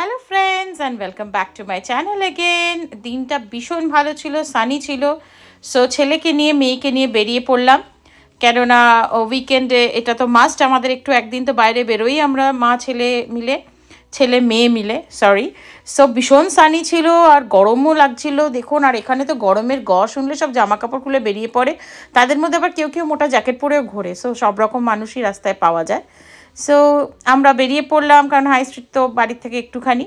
Hello friends and welcome back to my channel again. দিনটা ভীষণ ভালো ছিল, সানি ছিল। সো ছেলেকে নিয়ে মেয়েকে নিয়ে বেরিয়ে পড়লাম, কেননা উইকেন্ডে এটা তো মাস্ট আমাদের একটু একদিন তো বাইরে বেরোই আমরা মা ছেলে মেয়ে মিলে সরি। সো ভীষণ সানি ছিল আর গরমও লাগছিল দেখুন। আর এখানে তো গরমের শুনলে সব জামা কাপড় খুলে বেরিয়ে পড়ে, তাদের মধ্যে আবার কেউ কেউ মোটা জ্যাকেট পরেও ঘোরে। সো সব রকম মানুষই রাস্তায় পাওয়া যায়। সো আমরা বেরিয়ে পড়লাম, কারণ হাই স্ট্রিট তো বাড়ির থেকে একটুখানি।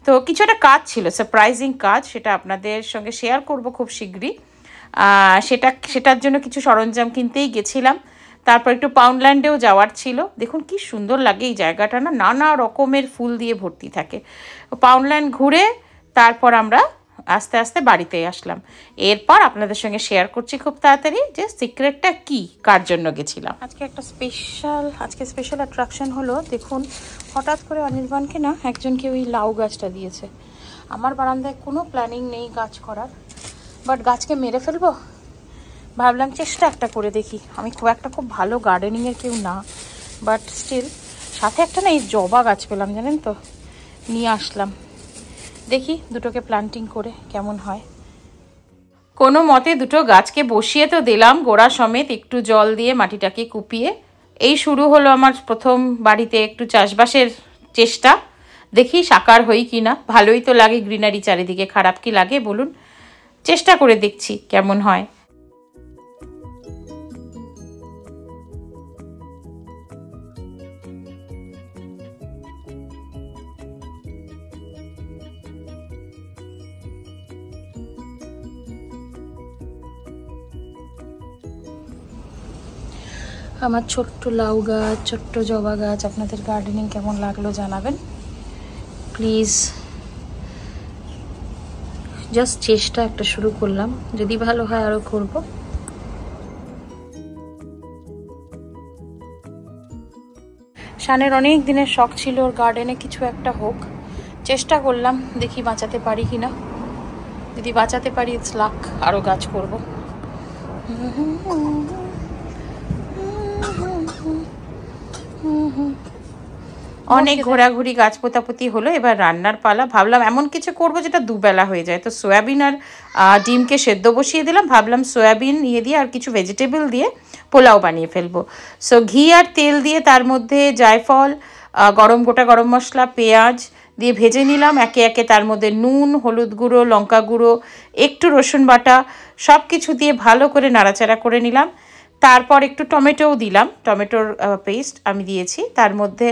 তো কিছু একটা কাজ ছিল, সারপ্রাইজিং কাজ, সেটা আপনাদের সঙ্গে শেয়ার করব খুব শীঘ্রই। সেটার জন্য কিছু সরঞ্জাম কিনতেই গেছিলাম। তারপর একটু পাউন্ডল্যান্ডেও যাওয়ার ছিল। দেখুন কি সুন্দর লাগে এই জায়গাটা, নানা রকমের ফুল দিয়ে ভর্তি থাকে। পাউন্ডল্যান্ড ঘুরে তারপর আমরা আস্তে আস্তে বাড়িতে আসলাম। এরপর আপনাদের সঙ্গে শেয়ার করছি খুব তাড়াতাড়ি যে সিক্রেটটা কি, কার জন্য গেছিলাম। আজকে স্পেশাল অ্যাট্রাকশন হলো, দেখুন হঠাৎ করে অনির্বাণকে একজনকে ওই লাউ গাছটা দিয়েছে। আমার বারান্দায় কোনো প্ল্যানিং নেই গাছ করার, বাট গাছকে মেরে ফেলবো ভাবলাম চেষ্টা একটা করে দেখি। আমি খুব ভালো গার্ডেনিংয়ের কেউ না, বাট স্টিল সাথে একটা এই জবা গাছ পেলাম জানেন তো, নিয়ে আসলাম। দেখি দুটোকে প্ল্যান্টিং করে কেমন হয়। কোনো মতে দুটো গাছকে বসিয়ে তো দিলাম গোড়া সমেত, একটু জল দিয়ে মাটিটাকে কুপিয়ে। এই শুরু হলো আমার প্রথম বাড়িতে একটু চাষবাসের চেষ্টা। দেখি সাকার হই কি না। ভালোই তো লাগে গ্রিনারি চারিদিকে, খারাপ কি লাগে বলুন। চেষ্টা করে দেখছি কেমন হয়। আমার ছোট্ট লাউ গাছ, ছোট্ট জবা গাছ, আপনাদের গার্ডেনিং কেমন লাগলো জানাবেন প্লিজ। জাস্ট চেষ্টা একটা শুরু করলাম, যদি ভালো হয় আরও করব। শানের অনেক দিনের শখ ছিল ওর গার্ডেনে কিছু একটা হোক। চেষ্টা করলাম, দেখি বাঁচাতে পারি কি না। যদি বাঁচাতে পারি ইটস লাক, আরও গাছ করব। অনেক ঘোরাঘুরি গাছ পোতাপুতি হলো, এবার রান্নার পালা। ভাবলাম এমন কিছু করব যেটা দুবেলা হয়ে যায়। তো সয়াবিন আর ডিমকে সেদ্ধ বসিয়ে দিলাম। ভাবলাম সয়াবিন দিয়ে আর কিছু ভেজিটেবল দিয়ে পোলাও বানিয়ে ফেলবো। সো ঘি আর তেল দিয়ে তার মধ্যে জায়ফল, গোটা গরম মশলা, পেঁয়াজ দিয়ে ভেজে নিলাম একে একে। তার মধ্যে নুন, হলুদ গুঁড়ো, লঙ্কা গুঁড়ো, একটু রসুন বাটা সব কিছু দিয়ে ভালো করে নাড়াচাড়া করে নিলাম। তারপর একটু টমেটোও দিলাম, টমেটোর পেস্ট আমি দিয়েছি তার মধ্যে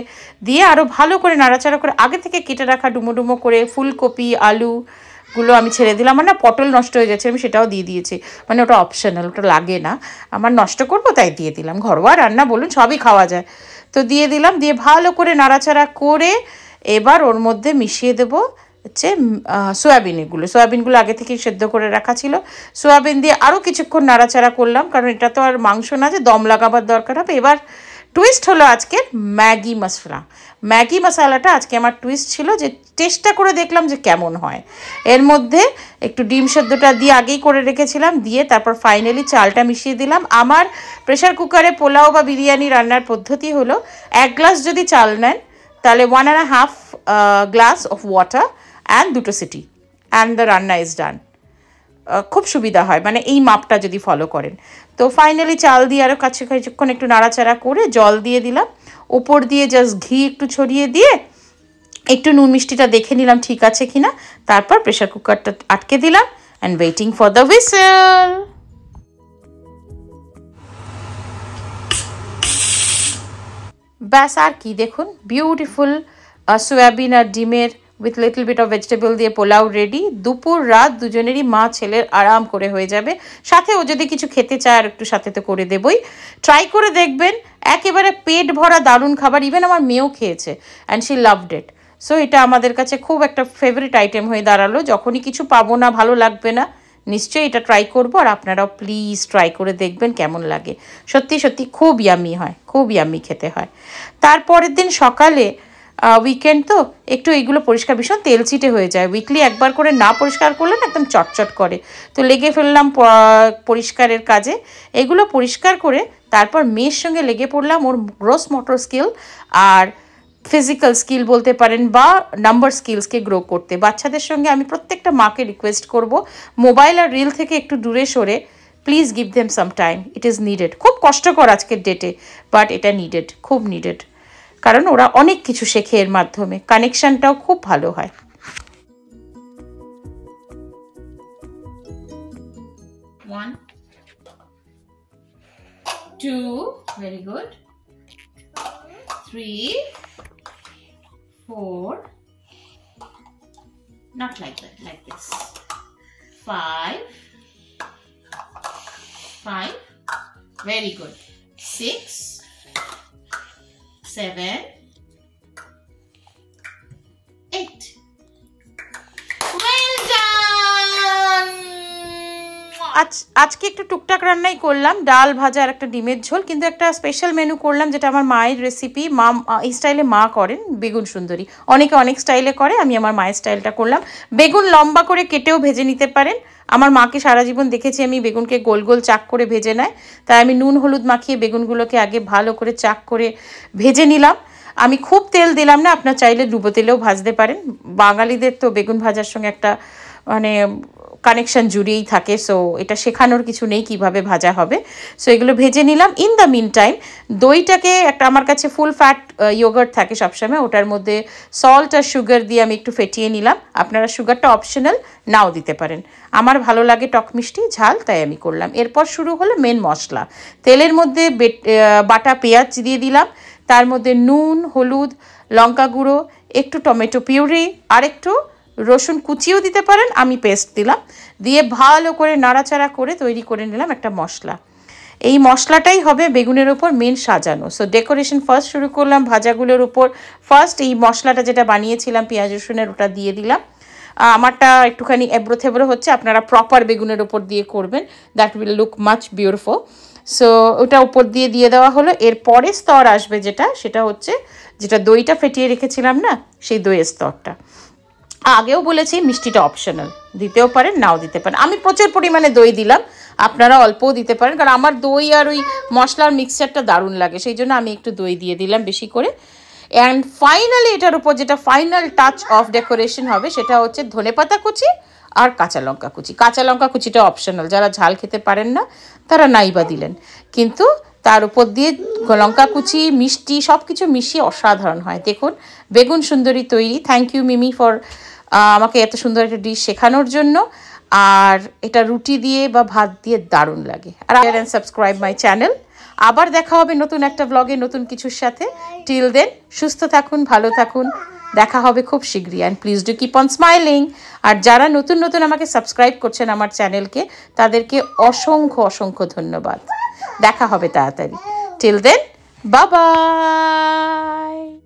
দিয়ে আরও ভালো করে নাড়াচাড়া করে আগে থেকে কেটে রাখা ডুমো করে ফুলকপি আলুগুলো আমি ছেড়ে দিলাম। আমার পটল নষ্ট হয়ে যাচ্ছে, আমি সেটাও দিয়ে দিয়েছি। ওটা অপশনাল, ওটা লাগে না, আমার নষ্ট করব তাই দিয়ে দিলাম। ঘরোয়া রান্না বলুন, সবই খাওয়া যায়। তো দিয়ে দিলাম, দিয়ে ভালো করে নাড়াচাড়া করে এবার ওর মধ্যে মিশিয়ে দেবো হচ্ছে সয়াবিনগুলো আগে থেকে সেদ্ধ করে রাখা ছিল। সয়াবিন দিয়ে আরও কিছুক্ষণ নাড়াচাড়া করলাম, কারণ এটা তো আর মাংস না যে দম লাগাবার দরকার হবে। এবার টুইস্ট হলো আজকের ম্যাগি মশলাটা আজকে আমার টুইস্ট ছিল, যে চেষ্টা করে দেখলাম যে কেমন হয়। এর মধ্যে একটু ডিম সেদ্ধটা দিয়ে আগেই করে রেখেছিলাম, দিয়ে তারপর ফাইনালি চালটা মিশিয়ে দিলাম। আমার প্রেশার কুকারে পোলাও বা বিরিয়ানি রান্নার পদ্ধতি হলো, 1 গ্লাস যদি চাল নেন তাহলে 1.5 glass of water and 2 city and the রান্না ইজ ডান। খুব সুবিধা হয় এই মাপটা যদি ফলো করেন। তো ফাইনালি চাল দিয়ে আরও কিছুক্ষণ একটু নাড়াচাড়া করে জল দিয়ে দিলাম। ওপর দিয়ে জাস্ট ঘি একটু ছড়িয়ে দিয়ে একটু নুন মিষ্টিটা দেখে নিলাম ঠিক আছে কিনা। তারপর প্রেশার কুকারটা আটকে দিলাম and waiting for the whistle. ব্যাস আর কি, দেখুন বিউটিফুল সয়াবিন আর ডিমের with little bit of vegetable দিয়ে পোলাও রেডি। দুপুর রাত দুজনেরই মা ছেলের আরাম করে হয়ে যাবে। সাথে ও যদি কিছু খেতে চায় আর একটু সাথে তো করে দেবই। ট্রাই করে দেখবেন, একেবারে পেট ভরা দারুণ খাবার। ইভেন আমার মেয়েও খেয়েছে and she loved it. So এটা আমাদের কাছে খুব একটা ফেভারিট আইটেম হয়ে দাঁড়ালো। যখনই কিছু পাবো না, ভালো লাগবে না, নিশ্চয়ই এটা ট্রাই করবো। আর আপনারাও প্লিজ ট্রাই করে দেখবেন কেমন লাগে। সত্যি সত্যি খুব ইয়ামি হয়, খুব ইয়ামি খেতে হয়। তারপরের দিন সকালে উইকেন্ড তো একটু এইগুলো পরিষ্কার, ভীষণ তেলচিটে হয়ে যায়। উইকলি একবার করে না পরিষ্কার করলে না একদম চটচট করে। তো লেগে ফেললাম পরিষ্কারের কাজে। এগুলো পরিষ্কার করে তারপর মেয়ের সঙ্গে লেগে পড়লাম ওর গ্রোস মোটর স্কিল আর ফিজিক্যাল স্কিল বলতে পারেন বা নাম্বার স্কিলসকে গ্রো করতে। বাচ্চাদের সঙ্গে আমি প্রত্যেকটা মাকে রিকোয়েস্ট করব মোবাইল আর রিল থেকে একটু দূরে সরে please give them some time, it is needed. খুব কষ্টকর আজকের ডেটে, বাট এটা নিডেড, খুব নিডেড, কারণ ওরা অনেক কিছু শেখে এর মাধ্যমে, কানেকশানটাও খুব ভালো হয়। One, two, very good. 3, 4, not like that, like this. 5, very good. 6, 7, 8. Well done. আজকে একটু টুকটাক রান্নাই করলাম, ডাল ভাজা আর একটা ডিমের ঝোল, কিন্তু একটা স্পেশাল মেনু করলাম যেটা আমার মায়ের রেসিপি। মা এই স্টাইলে মা করেন বেগুন সুন্দরী, অনেকে অনেক স্টাইলে করে, আমি আমার মায়ের স্টাইলটা করলাম। বেগুন লম্বা করে কেটেও ভেজে নিতে পারেন। আমার মাকে সারা জীবন দেখেছি আমি বেগুনকে গোল গোল চাক করে ভেজে নেয়, তাই আমি নুন হলুদ মাখিয়ে বেগুনগুলোকে আগে ভালো করে চাক করে ভেজে নিলাম। আমি খুব তেল দিলাম না, আপনার চাইলে ডুবো তেলেও ভাজতে পারেন। বাঙালিদের তো বেগুন ভাজার সঙ্গে একটা মানে কানেকশান জুড়েই থাকে, সো এটা শেখানোর কিছু নেই কিভাবে ভাজা হবে। সো এগুলো ভেজে নিলাম। ইন দ্য মিন টাইম দইটাকে একটা আমার কাছে ফুল ফ্যাট ইয়োগার্ট থাকে সবসময়, ওটার মধ্যে সল্ট আর সুগার দিয়ে আমি একটু ফেটিয়ে নিলাম। আপনারা সুগারটা অপশনাল নাও দিতে পারেন, আমার ভালো লাগে টক মিষ্টি ঝাল, তাই আমি করলাম। এরপর শুরু হলো মেন মশলা। তেলের মধ্যে বাটা পেঁয়াজ দিয়ে দিলাম, তার মধ্যে নুন হলুদ লঙ্কা গুঁড়ো একটু টমেটো পিউরি আর একটু রসুন কুচিও দিতে পারেন, আমি পেস্ট দিলাম, দিয়ে ভালো করে নাড়াচাড়া করে তৈরি করে নিলাম একটা মশলা। এই মশলাটাই হবে বেগুনের ওপর মেন সাজানো। সো ডেকোরেশন ফার্স্ট শুরু করলাম ভাজাগুলোর উপর। ফার্স্ট এই মশলাটা যেটা বানিয়েছিলাম পেঁয়াজ রসুনের ওটা দিয়ে দিলাম। আমারটা একটুখানি এবড়ো থেবড়ো হচ্ছে, আপনারা প্রপার বেগুনের ওপর দিয়ে করবেন, that will look much beautiful. So ওটা উপর দিয়ে দেওয়া হলো। এর পরে স্তর আসবে যেটা, সেটা হচ্ছে যেটা দইটা ফেটিয়ে রেখেছিলাম না, সেই দইয়ের স্তরটা। আগেও বলেছি মিষ্টিটা অপশনাল, দিতেও পারেন নাও দিতে পারেন। আমি প্রচুর পরিমাণে দই দিলাম, আপনারা অল্পও দিতে পারেন, কারণ আমার দই আর ওই মশলার মিক্সচারটা দারুণ লাগে, সেই জন্য আমি একটু দই দিয়ে দিলাম বেশি করে। অ্যান্ড ফাইনালি এটার উপর যেটা ফাইনাল টাচ অফ ডেকোরেশন হবে সেটা হচ্ছে ধনেপাতা কুচি আর কাঁচা লঙ্কা কুচি। কাঁচা লঙ্কা কুচিটা অপশনাল, যারা ঝাল খেতে পারেন না তারা নাই বা দিলেন, কিন্তু তার উপর দিয়ে লঙ্কা কুচি মিষ্টি সব কিছু মিশিয়ে অসাধারণ হয়। দেখুন বেগুন সুন্দরী তৈরি। থ্যাংক ইউ মিমি ফর আমাকে এত সুন্দর একটা ডিশ শেখানোর জন্য। আর এটা রুটি দিয়ে বা ভাত দিয়ে দারুণ লাগে। আর সাবস্ক্রাইব মাই চ্যানেল। আবার দেখা হবে নতুন একটা ব্লগে নতুন কিছুর সাথে। টিল দেন সুস্থ থাকুন, ভালো থাকুন, দেখা হবে খুব শীঘ্রই। And please do keep on smiling. আর যারা নতুন নতুন আমাকে সাবস্ক্রাইব করছেন আমার চ্যানেলকে, তাদেরকে অসংখ্য অসংখ্য ধন্যবাদ। দেখা হবে তাড়াতাড়ি। Till then, bye by.